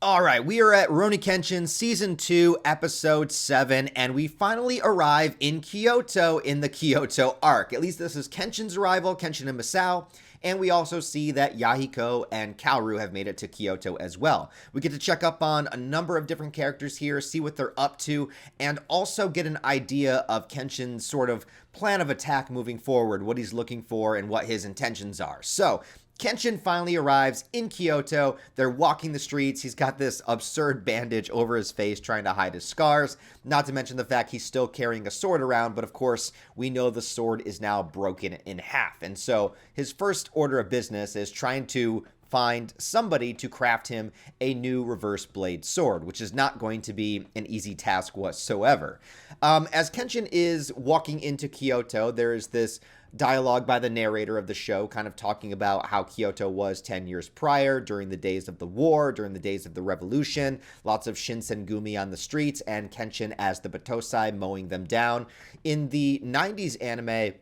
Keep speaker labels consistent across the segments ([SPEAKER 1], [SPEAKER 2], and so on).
[SPEAKER 1] All right, we are at RUROUNI KENSHIN Season 2, Episode 7, and we finally arrive in Kyoto in the Kyoto arc. At least this is Kenshin's arrival, Kenshin and Misao, and we also see that Yahiko and Kaoru have made it to Kyoto as well. We get to check up on a number of different characters here, see what they're up to, and also get an idea of Kenshin's sort of plan of attack moving forward, what he's looking for, and what his intentions are. So, Kenshin finally arrives in Kyoto. They're walking the streets. He's got this absurd bandage over his face trying to hide his scars. Not to mention the fact he's still carrying a sword around, but of course, we know the sword is now broken in half. And so his first order of business is trying to find somebody to craft him a new reverse blade sword, which is not going to be an easy task whatsoever. As Kenshin is walking into Kyoto, there is this dialogue by the narrator of the show kind of talking about how Kyoto was 10 years prior, during the days of the war, during the days of the revolution, lots of Shinsengumi on the streets, and Kenshin as the Batosai mowing them down. In the 90s anime,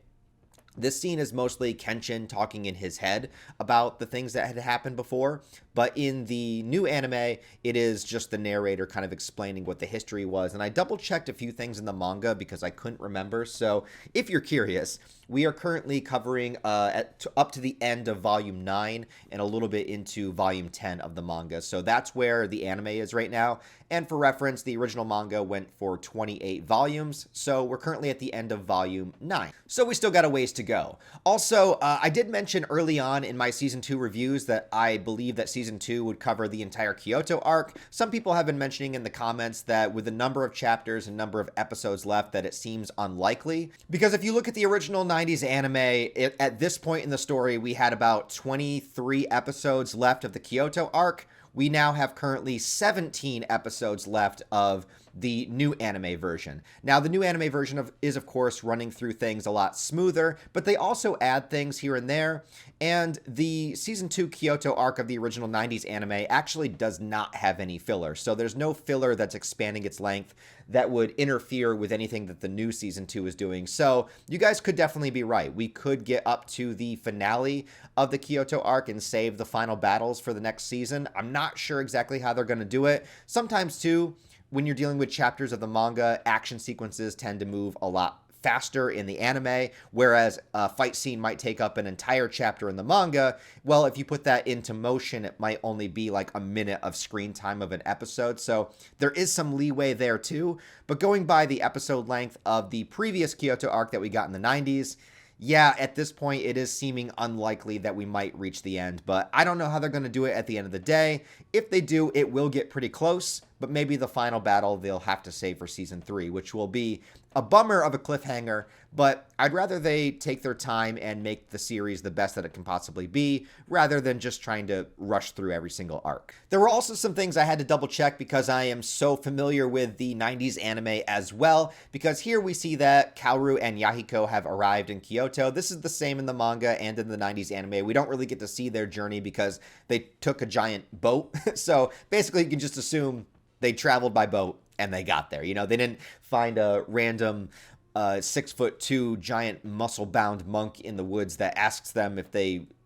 [SPEAKER 1] this scene is mostly Kenshin talking in his head about the things that had happened before, but in the new anime, it is just the narrator kind of explaining what the history was, and I double-checked a few things in the manga because I couldn't remember, so if you're curious, we are currently covering up to the end of Volume 9 and a little bit into Volume 10 of the manga, so that's where the anime is right now, and for reference, the original manga went for 28 volumes, so we're currently at the end of Volume 9, so we still got a ways to go. Also, I did mention early on in my Season 2 reviews that I believe that Season 2 would cover the entire Kyoto arc. Some people have been mentioning in the comments that with the number of chapters and number of episodes left that it seems unlikely. Because if you look at the original 90s anime, at this point in the story, we had about 23 episodes left of the Kyoto arc. We now have currently 17 episodes left of the new anime version. Now, the new anime version is, of course, running through things a lot smoother, but they also add things here and there, and the Season 2 Kyoto arc of the original 90s anime actually does not have any filler, so there's no filler that's expanding its length that would interfere with anything that the new Season 2 is doing, so you guys could definitely be right. We could get up to the finale of the Kyoto arc and save the final battles for the next season. I'm not sure exactly how they're going to do it. Sometimes, too, when you're dealing with chapters of the manga, action sequences tend to move a lot faster in the anime, whereas a fight scene might take up an entire chapter in the manga. Well, if you put that into motion, it might only be like a minute of screen time of an episode, so there is some leeway there too. But going by the episode length of the previous Kyoto arc that we got in the 90s, yeah, at this point, it is seeming unlikely that we might reach the end, but I don't know how they're going to do it at the end of the day. If they do, it will get pretty close, but maybe the final battle they'll have to save for Season 3, which will be a bummer of a cliffhanger, but I'd rather they take their time and make the series the best that it can possibly be, rather than just trying to rush through every single arc. There were also some things I had to double check because I am so familiar with the 90s anime as well, because here we see that Kaoru and Yahiko have arrived in Kyoto. This is the same in the manga and in the 90s anime. We don't really get to see their journey because they took a giant boat, so basically you can just assume they traveled by boat and they got there. You know, they didn't find a random 6'2" giant muscle-bound monk in the woods that asks them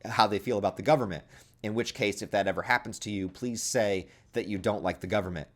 [SPEAKER 1] how they feel about the government. In which case, if that ever happens to you, please say that you don't like the government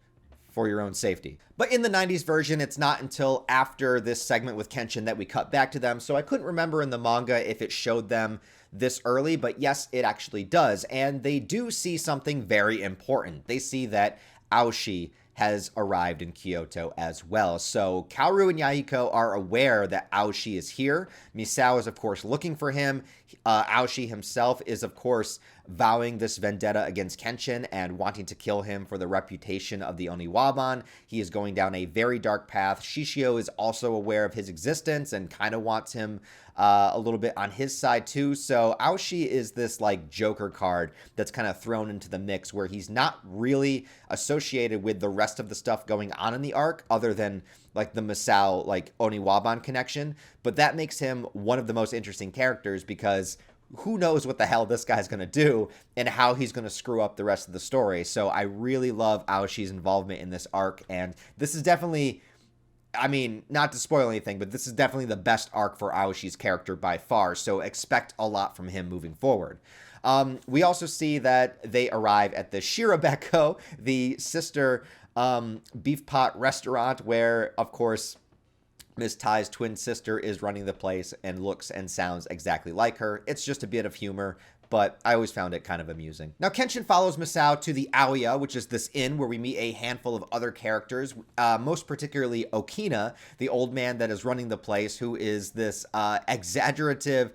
[SPEAKER 1] for your own safety. But in the 90s version, it's not until after this segment with Kenshin that we cut back to them, so I couldn't remember in the manga if it showed them this early, but yes, it actually does, and they do see something very important. They see that Aoshi has arrived in Kyoto as well. So Kaoru and Yahiko are aware that Aoshi is here. Misao is, of course, looking for him. Aoshi himself is, of course, vowing this vendetta against Kenshin and wanting to kill him for the reputation of the Oniwaban. He is going down a very dark path. Shishio is also aware of his existence and kind of wants him a little bit on his side too. So Aoshi is this like Joker card that's kind of thrown into the mix where he's not really associated with the rest of the stuff going on in the arc other than like the Misao like Oniwaban connection, but that makes him one of the most interesting characters because who knows what the hell this guy's going to do and how he's going to screw up the rest of the story. So I really love Aoshi's involvement in this arc, and this is definitely, I mean, not to spoil anything, but this is definitely the best arc for Aoshi's character by far, so expect a lot from him moving forward. We also see that they arrive at the Shirabeko, the sister beef pot restaurant, where, of course, Miss Tai's twin sister is running the place and looks and sounds exactly like her. It's just a bit of humor, but I always found it kind of amusing. Now, Kenshin follows Misao to the Aoya, which is this inn where we meet a handful of other characters, most particularly Okina, the old man that is running the place, who is this exaggerative,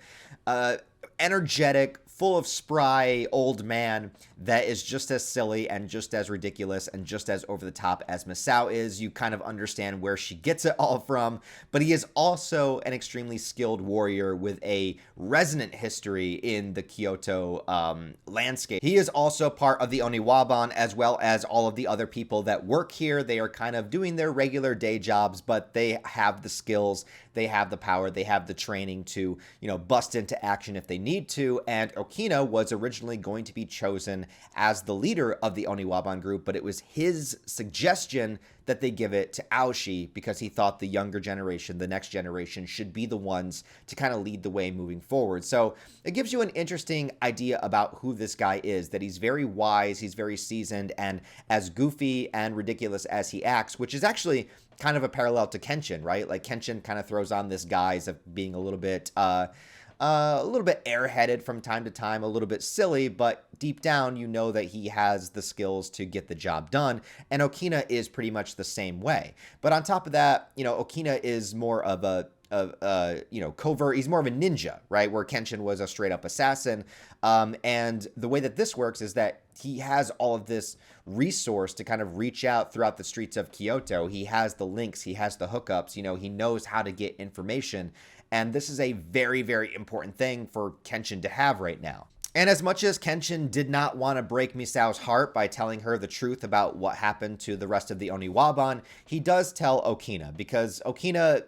[SPEAKER 1] energetic, full of spry old man that is just as silly and just as ridiculous and just as over the top as Misao is. You kind of understand where she gets it all from, but he is also an extremely skilled warrior with a resonant history in the Kyoto landscape. He is also part of the Oniwaban, as well as all of the other people that work here. They are kind of doing their regular day jobs, but they have the skills, they have the power, they have the training to, bust into action if they need to. And Okina was originally going to be chosen as the leader of the Oniwaban group, but it was his suggestion that they give it to Aoshi because he thought the younger generation, the next generation, should be the ones to kind of lead the way moving forward. So it gives you an interesting idea about who this guy is, that he's very wise, he's very seasoned, and as goofy and ridiculous as he acts, which is actually kind of a parallel to Kenshin, right? Like, Kenshin kind of throws on this guise of being a little bit airheaded from time to time, a little bit silly, but deep down, you know that he has the skills to get the job done. And Okina is pretty much the same way. But on top of that, Okina is more of a covert. He's more of a ninja, right? Where Kenshin was a straight up assassin. And the way that this works is that he has all of this resource to kind of reach out throughout the streets of Kyoto. He has the links, he has the hookups, he knows how to get information. And this is a very, very important thing for Kenshin to have right now. And as much as Kenshin did not want to break Misao's heart by telling her the truth about what happened to the rest of the Oniwaban, he does tell Okina, because Okina,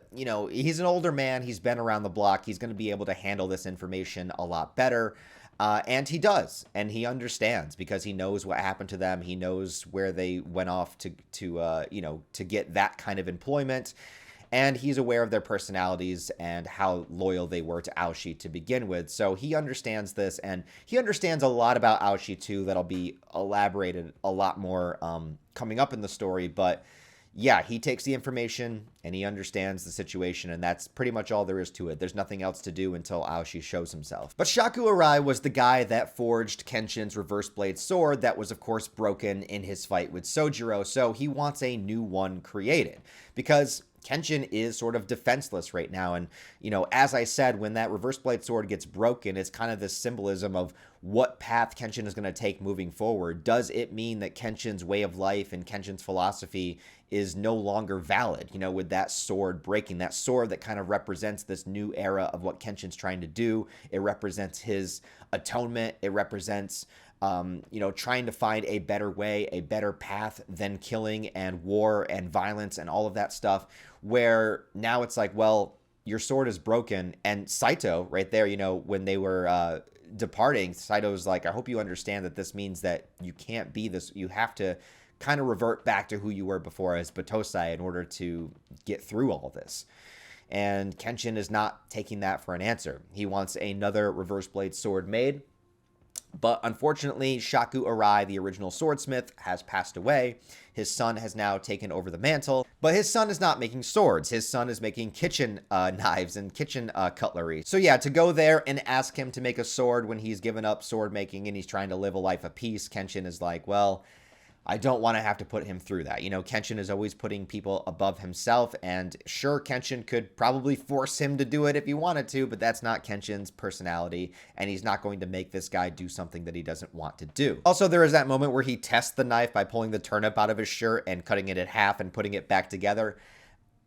[SPEAKER 1] he's an older man, he's been around the block, he's going to be able to handle this information a lot better. And he does, and he understands because he knows what happened to them. He knows where they went off to get that kind of employment. And he's aware of their personalities and how loyal they were to Aoshi to begin with. So he understands this, and he understands a lot about Aoshi too that'll be elaborated a lot more coming up in the story. But yeah, he takes the information and he understands the situation, and that's pretty much all there is to it. There's nothing else to do until Aoshi shows himself. But Shaku Arai was the guy that forged Kenshin's reverse blade sword that was, of course, broken in his fight with Sojiro, so he wants a new one created. Because Kenshin is sort of defenseless right now. And, as I said, when that reverse blade sword gets broken, it's kind of this symbolism of what path Kenshin is going to take moving forward. Does it mean that Kenshin's way of life and Kenshin's philosophy is no longer valid, with that sword breaking, that sword that kind of represents this new era of what Kenshin's trying to do? It represents his atonement. It represents trying to find a better way, a better path than killing and war and violence and all of that stuff, where now it's like, well, your sword is broken. And Saito right there, when they were departing, Saito's like, I hope you understand that this means that you can't be this. You have to kind of revert back to who you were before as Batosai in order to get through all this. And Kenshin is not taking that for an answer. He wants another reverse blade sword made. But unfortunately, Shaku Arai, the original swordsmith, has passed away. His son has now taken over the mantle. But his son is not making swords. His son is making kitchen knives and kitchen cutlery. So yeah, to go there and ask him to make a sword when he's given up sword making and he's trying to live a life of peace, Kenshin is like, well, I don't want to have to put him through that. Kenshin is always putting people above himself, and sure, Kenshin could probably force him to do it if he wanted to, but that's not Kenshin's personality, and he's not going to make this guy do something that he doesn't want to do. Also, there is that moment where he tests the knife by pulling the turnip out of his shirt and cutting it in half and putting it back together.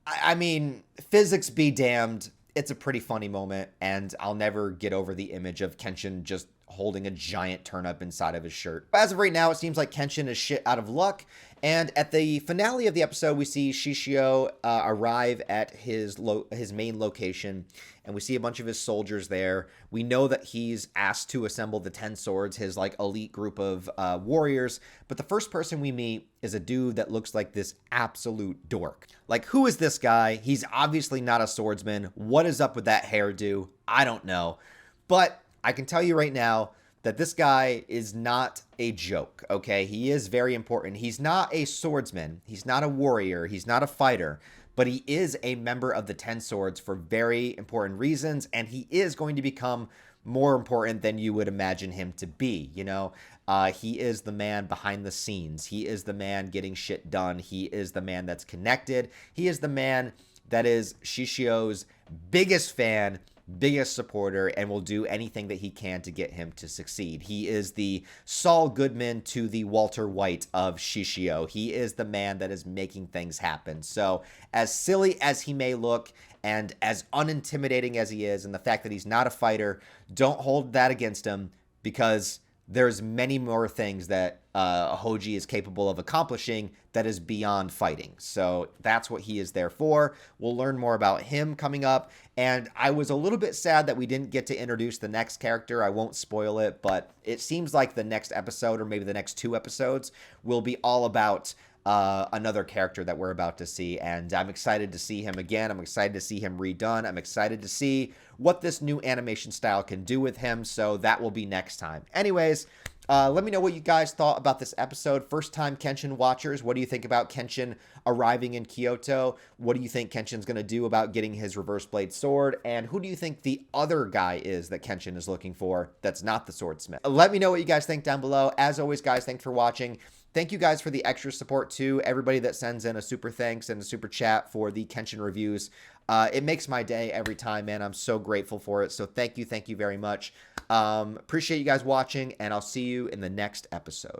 [SPEAKER 1] I mean, physics be damned. It's a pretty funny moment, and I'll never get over the image of Kenshin just holding a giant turnip inside of his shirt. But as of right now, it seems like Kenshin is shit out of luck. And at the finale of the episode, we see Shishio arrive at his main location, and we see a bunch of his soldiers there. We know that he's asked to assemble the 10 swords, his elite group of warriors. But the first person we meet is a dude that looks like this absolute dork. Like, who is this guy? He's obviously not a swordsman. What is up with that hairdo? I don't know. But I can tell you right now, that this guy is not a joke, okay? He is very important. He's not a swordsman. He's not a warrior. He's not a fighter. But he is a member of the Ten Swords for very important reasons, and he is going to become more important than you would imagine him to be, you know? He is the man behind the scenes. He is the man getting shit done. He is the man that's connected. He is the man that is Shishio's biggest fan, biggest supporter, and will do anything that he can to get him to succeed. He is the Saul Goodman to the Walter White of Shishio. He is the man that is making things happen. So as silly as he may look and as unintimidating as he is, and the fact that he's not a fighter, don't hold that against him, because there's many more things that Hoji is capable of accomplishing that is beyond fighting. So that's what he is there for. We'll learn more about him coming up. And I was a little bit sad that we didn't get to introduce the next character. I won't spoil it, but it seems like the next episode, or maybe the next 2 episodes, will be all about another character that we're about to see, and I'm excited to see him again. I'm excited to see him redone. I'm excited to see what this new animation style can do with him, so that will be next time. Anyways, let me know what you guys thought about this episode. First time Kenshin watchers, what do you think about Kenshin arriving in Kyoto? What do you think Kenshin's going to do about getting his reverse blade sword? And who do you think the other guy is that Kenshin is looking for that's not the swordsmith? Let me know what you guys think down below. As always, guys, thanks for watching. Thank you guys for the extra support too. Everybody that sends in a super thanks and a super chat for the Kenshin reviews. It makes my day every time, man. I'm so grateful for it. So thank you very much. Appreciate you guys watching, and I'll see you in the next episode.